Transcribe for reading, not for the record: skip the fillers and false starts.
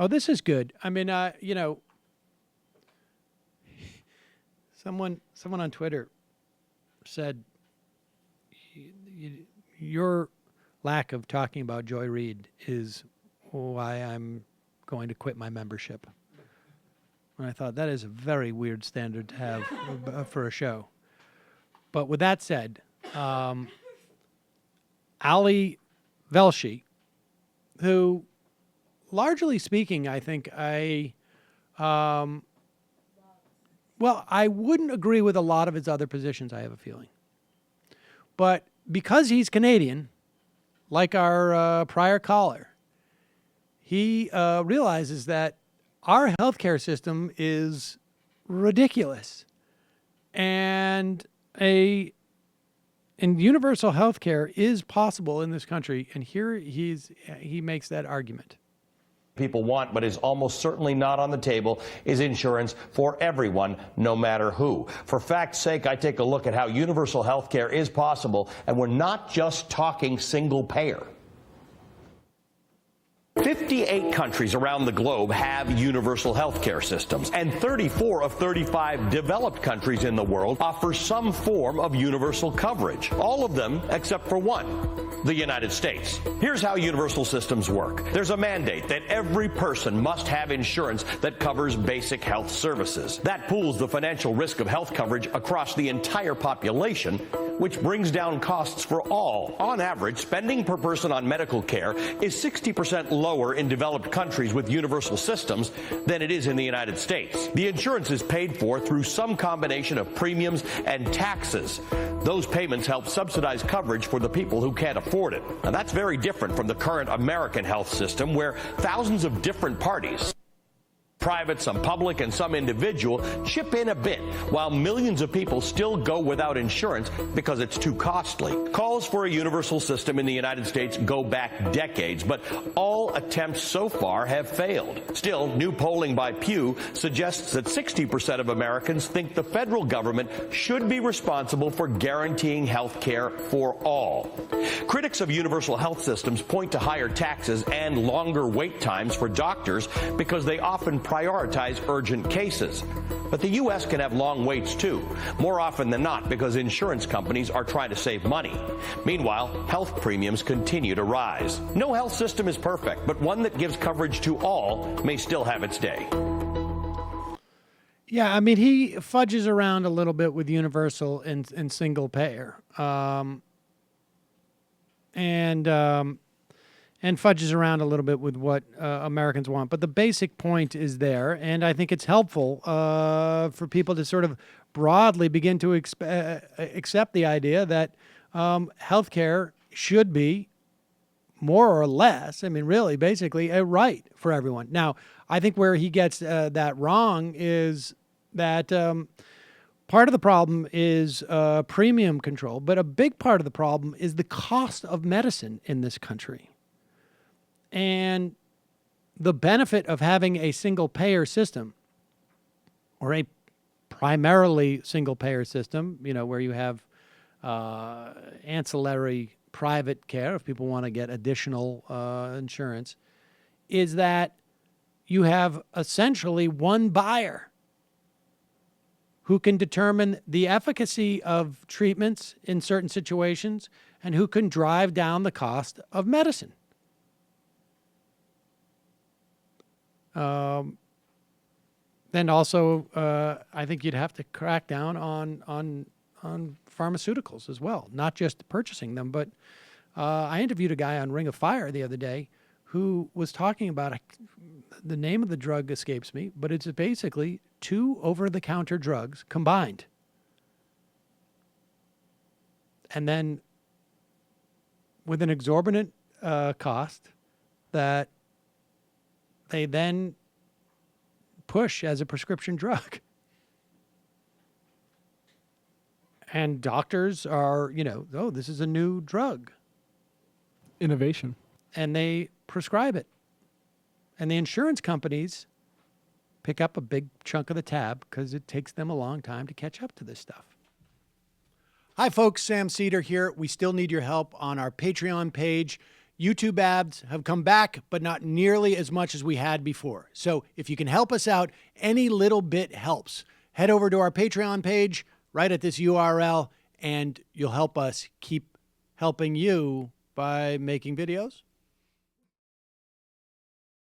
Oh, this is good. I mean, someone on Twitter said your lack of talking about Joy Reid is why I'm going to quit my membership. And I thought that is a very weird standard to have for a show. But with that said, Ali Velshi, who, largely speaking, I think I wouldn't agree with a lot of his other positions, I have a feeling. But because he's Canadian, like our prior caller, he realizes that our healthcare system is ridiculous. And universal healthcare is possible in this country. And here he makes that argument. People want, but is almost certainly not on the table, is insurance for everyone, no matter who. For fact's sake, I take a look at how universal health care is possible, and we're not just talking single payer. 58 countries around the globe have universal health care systems, and 34 of 35 developed countries in the world offer some form of universal coverage. All of them except for one, the United States. Here's how universal systems work. There's a mandate that every person must have insurance that covers basic health services. That pools the financial risk of health coverage across the entire population, which brings down costs for all. On average, spending per person on medical care is 60% lower in developed countries with universal systems than it is in the United States. The insurance is paid for through some combination of premiums and taxes. Those payments help subsidize coverage for the people who can't afford it. Now, that's very different from the current American health system, where thousands of different parties, private, some public, and some individual, chip in a bit, while millions of people still go without insurance because it's too costly. Calls for a universal system in the United States go back decades, but all attempts so far have failed. Still, new polling by Pew suggests that 60% of Americans think the federal government should be responsible for guaranteeing health care for all. Critics of universal health systems point to higher taxes and longer wait times for doctors because they often prioritize urgent cases. But the U.S. can have long waits, too, more often than not because insurance companies are trying to save money. Meanwhile, health premiums continue to rise. No health system is perfect, but one that gives coverage to all may still have its day. Yeah, I mean, he fudges around a little bit with universal and single payer. And fudges around a little bit with what Americans want. But the basic point is there, and I think it's helpful for people to sort of broadly begin to accept the idea that healthcare should be more or less, I mean, really, basically a right for everyone. Now, I think where he gets that wrong is that part of the problem is premium control, but a big part of the problem is the cost of medicine in this country. And the benefit of having a single-payer system, or a primarily single-payer system, you know, where you have ancillary private care if people want to get additional insurance, is that you have essentially one buyer who can determine the efficacy of treatments in certain situations and who can drive down the cost of medicine. Then also, I think you'd have to crack down on pharmaceuticals as well, not just purchasing them. But I interviewed a guy on Ring of Fire the other day who was talking about the name of the drug escapes me, but it's basically 2 over-the-counter drugs combined. And then with an exorbitant cost that they then push as a prescription drug. And doctors are, you know, oh, this is a new drug. Innovation. And they prescribe it. And the insurance companies pick up a big chunk of the tab because it takes them a long time to catch up to this stuff. Hi, folks. Sam Seder here. We still need your help on our Patreon page. YouTube ads have come back, but not nearly as much as we had before. So if you can help us out, any little bit helps. Head over to our Patreon page right at this URL, and you'll help us keep helping you by making videos